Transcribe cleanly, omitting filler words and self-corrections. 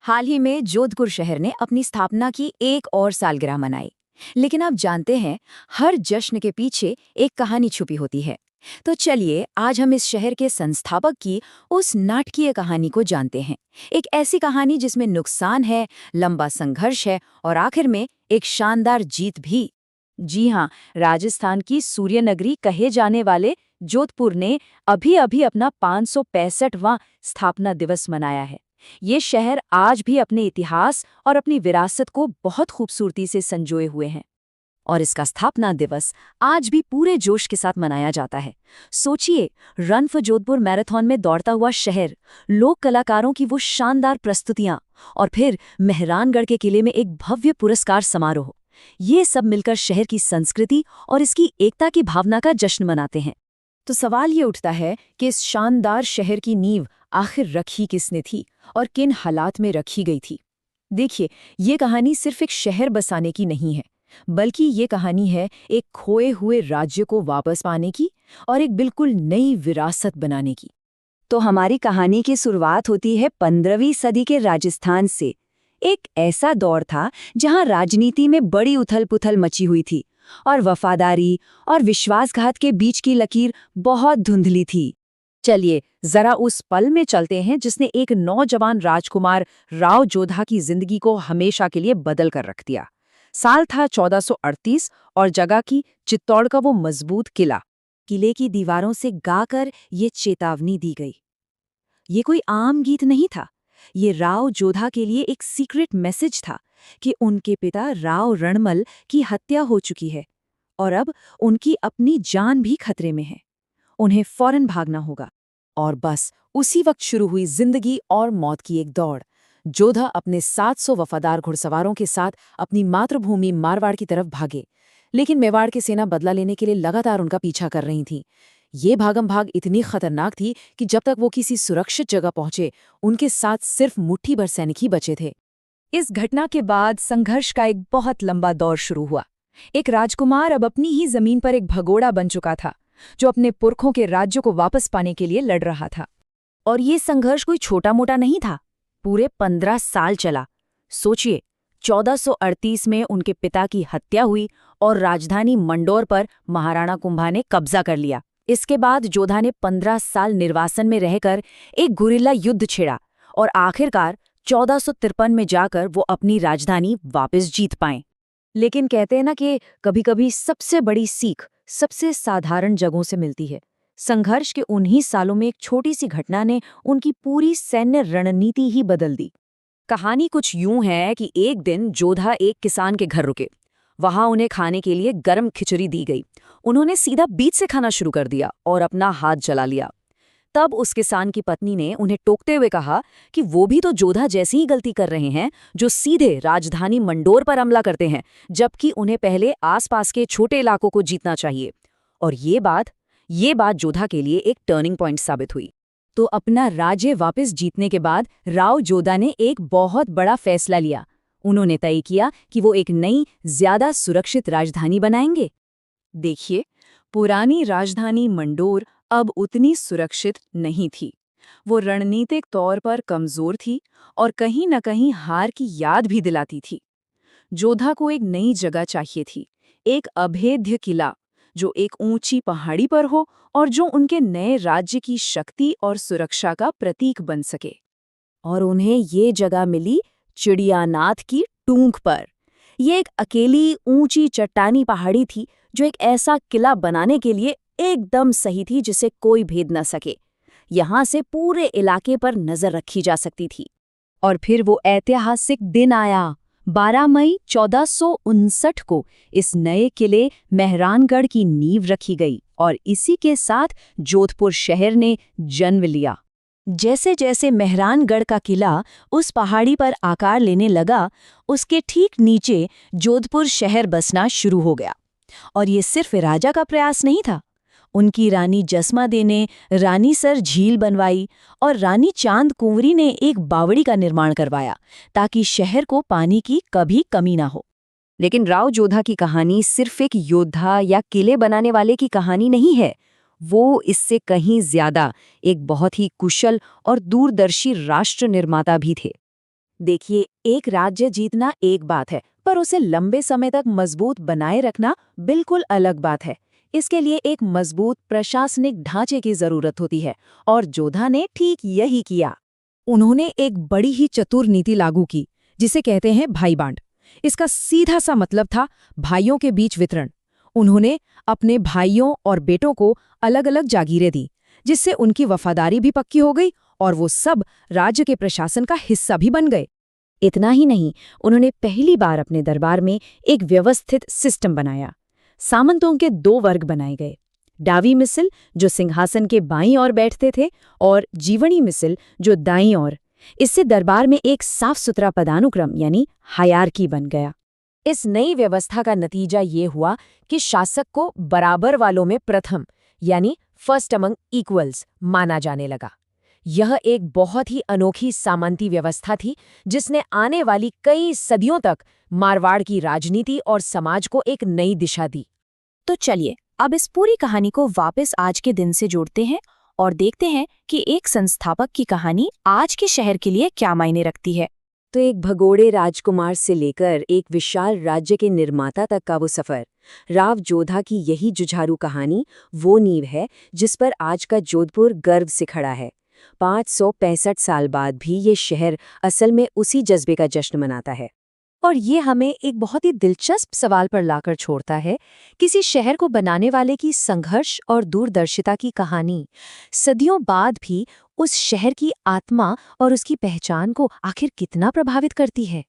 हाल ही में जोधपुर शहर ने अपनी स्थापना की एक और सालगिरह मनाई। लेकिन आप जानते हैं, हर जश्न के पीछे एक कहानी छुपी होती है। तो चलिए आज हम इस शहर के संस्थापक की उस नाटकीय कहानी को जानते हैं। एक ऐसी कहानी जिसमें नुकसान है, लंबा संघर्ष है और आखिर में एक शानदार जीत भी। जी हाँ, राजस्थान की सूर्य नगरी कहे जाने वाले जोधपुर ने अभी अभी अपना 565वां स्थापना दिवस मनाया है। ये शहर आज भी अपने इतिहास और अपनी विरासत को बहुत खूबसूरती से संजोए हुए हैं और इसका स्थापना दिवस आज भी पूरे जोश के साथ मनाया जाता है। सोचिए, रन फॉर जोधपुर मैराथन में दौड़ता हुआ शहर, लोक कलाकारों की वो शानदार प्रस्तुतियां और फिर मेहरानगढ़ के किले में एक भव्य पुरस्कार समारोह। ये सब मिलकर शहर की संस्कृति और इसकी एकता की भावना का जश्न मनाते हैं। तो सवाल ये उठता है कि इस शानदार शहर की नींव आखिर रखी किसने थी और किन हालात में रखी गई थी। देखिए, ये कहानी सिर्फ एक शहर बसाने की नहीं है, बल्कि ये कहानी है एक खोए हुए राज्य को वापस पाने की और एक बिल्कुल नई विरासत बनाने की। तो हमारी कहानी की शुरुआत होती है 15वीं सदी के राजस्थान से। एक ऐसा दौर था जहां राजनीति में बड़ी उथल-पुथल मची हुई थी और वफादारी और विश्वासघात के बीच की लकीर बहुत धुंधली थी। चलिए जरा उस पल में चलते हैं जिसने एक नौजवान राजकुमार राव जोधा की जिंदगी को हमेशा के लिए बदल कर रख दिया। साल था 1438 और जगह की चित्तौड़ का वो मजबूत किला। किले की दीवारों से गाकर ये चेतावनी दी गई। ये कोई आम गीत नहीं था, ये राव जोधा के लिए एक सीक्रेट मैसेज था कि उनके पिता राव रणमल की हत्या हो चुकी है और अब उनकी अपनी जान भी खतरे में है। उन्हें फौरन भागना होगा। और बस उसी वक्त शुरू हुई जिंदगी और मौत की एक दौड़। जोधा अपने 700 वफादार घुड़सवारों के साथ अपनी मातृभूमि मारवाड़ की तरफ भागे, लेकिन मेवाड़ की सेना बदला लेने के लिए लगातार उनका पीछा कर रही थी। ये भागम भाग इतनी खतरनाक थी कि जब तक वो किसी सुरक्षित जगह पहुंचे, उनके साथ सिर्फ मुट्ठी भर सैनिक ही बचे थे। इस घटना के बाद संघर्ष का एक बहुत लंबा दौर शुरू हुआ। एक राजकुमार अब अपनी ही जमीन पर एक भगोड़ा बन चुका था, जो अपने पुरखों के राज्य को वापस पाने के लिए लड़ रहा था। और ये संघर्ष कोई छोटा मोटा नहीं था, पूरे 15 साल चला। सोचिए, 1438 में उनके पिता की हत्या हुई और राजधानी मंडोर पर महाराणा कुंभा ने कब्जा कर लिया। इसके बाद जोधा ने 15 साल निर्वासन में रहकर एक गुरिल्ला युद्ध छेड़ा और आखिरकार 1453 में जाकर वो अपनी राजधानी वापस जीत पाए। लेकिन कहते हैं ना कि कभी-कभी सबसे बड़ी सीख सबसे साधारण जगहों से मिलती है। संघर्ष के उन्हीं सालों में एक छोटी सी घटना ने उनकी पूरी सैन्य रणनीति ही बदल दी। कहानी कुछ यूं है कि एक दिन जोधा एक किसान के घर रुके। वहां उन्हें खाने के लिए गर्म खिचड़ी दी गई। उन्होंने सीधा बीच से खाना शुरू कर दिया और अपना हाथ जला लिया। तब उस किसान की पत्नी ने उन्हें टोकते हुए कहा कि वो भी तो जोधा जैसी ही गलती कर रहे हैं, जो सीधे राजधानी मंडोर पर हमला करते हैं, जबकि उन्हें पहले आसपास के छोटे इलाकों को जीतना चाहिए। और ये बात जोधा के लिए एक टर्निंग पॉइंट साबित हुई। तो अपना राज्य वापस जीतने के बाद राव जोधा ने एक बहुत बड़ा फैसला लिया। उन्होंने तय किया कि वो एक नई, ज्यादा सुरक्षित राजधानी बनाएंगे। देखिए, पुरानी राजधानी मंडोर अब उतनी सुरक्षित नहीं थी। वो रणनीतिक तौर पर कमजोर थी और कहीं न कहीं हार की याद भी दिलाती थी। जोधा को एक नई जगह चाहिए थी, एक अभेद्य किला जो एक ऊंची पहाड़ी पर हो और जो उनके नए राज्य की शक्ति और सुरक्षा का प्रतीक बन सके। और उन्हें ये जगह मिली चिड़ियानाथ की टूंक पर। ये एक अकेली ऊंची चट्टानी पहाड़ी थी जो एक ऐसा किला बनाने के लिए एकदम सही थी जिसे कोई भेद न सके। यहाँ से पूरे इलाके पर नजर रखी जा सकती थी। और फिर वो ऐतिहासिक दिन आया। 12 मई 1459 को इस नए किले मेहरानगढ़ की नींव रखी गई और इसी के साथ जोधपुर शहर ने जन्म लिया। जैसे जैसे मेहरानगढ़ का किला उस पहाड़ी पर आकार लेने लगा, उसके ठीक नीचे जोधपुर शहर बसना शुरू हो गया। और ये सिर्फ राजा का प्रयास नहीं था। उनकी रानी जसमा दे ने रानीसर झील बनवाई और रानी चांद कुंवरी ने एक बावड़ी का निर्माण करवाया ताकि शहर को पानी की कभी कमी ना हो। लेकिन राव जोधा की कहानी सिर्फ एक योद्धा या किले बनाने वाले की कहानी नहीं है। वो इससे कहीं ज्यादा एक बहुत ही कुशल और दूरदर्शी राष्ट्र निर्माता भी थे। देखिए, एक राज्य जीतना एक बात है, पर उसे लंबे समय तक मजबूत बनाए रखना बिल्कुल अलग बात है। इसके लिए एक मजबूत प्रशासनिक ढांचे की जरूरत होती है, और जोधा ने ठीक यही किया। उन्होंने एक बड़ी ही चतुर नीति लागू की, जिसे कहते हैं भाई बांट। इसका सीधा सा मतलब था भाइयों के बीच वितरण। उन्होंने अपने भाइयों और बेटों को अलग अलग जागीरें दी, जिससे उनकी वफादारी भी पक्की हो गई और वो सब राज्य के प्रशासन का हिस्सा भी बन गए। इतना ही नहीं, उन्होंने पहली बार अपने दरबार में एक व्यवस्थित सिस्टम बनाया। सामंतों के दो वर्ग बनाए गए, डावी मिसल जो सिंहासन के बाईं ओर बैठते थे, और जीवनी मिसल जो दाईं ओर। इससे दरबार में एक साफ सुथरा पदानुक्रम यानी हायरार्की बन गया। इस नई व्यवस्था का नतीजा ये हुआ कि शासक को बराबर वालों में प्रथम यानी फर्स्ट अमंग इक्वल्स माना जाने लगा। यह एक बहुत ही अनोखी सामंती व्यवस्था थी, जिसने आने वाली कई सदियों तक मारवाड़ की राजनीति और समाज को एक नई दिशा दी। तो चलिए अब इस पूरी कहानी को वापस आज के दिन से जोड़ते हैं और देखते हैं कि एक संस्थापक की कहानी आज के शहर के लिए क्या मायने रखती है। तो एक भगोड़े राजकुमार से लेकर एक विशाल राज्य के निर्माता तक का वो सफर, राव जोधा की यही जुझारू कहानी वो नींव है जिस पर आज का जोधपुर गर्व से खड़ा है। 565 साल बाद भी ये शहर असल में उसी जज्बे का जश्न मनाता है। और ये हमें एक बहुत ही दिलचस्प सवाल पर लाकर छोड़ता है, किसी शहर को बनाने वाले की संघर्ष और दूरदर्शिता की कहानी सदियों बाद भी उस शहर की आत्मा और उसकी पहचान को आखिर कितना प्रभावित करती है।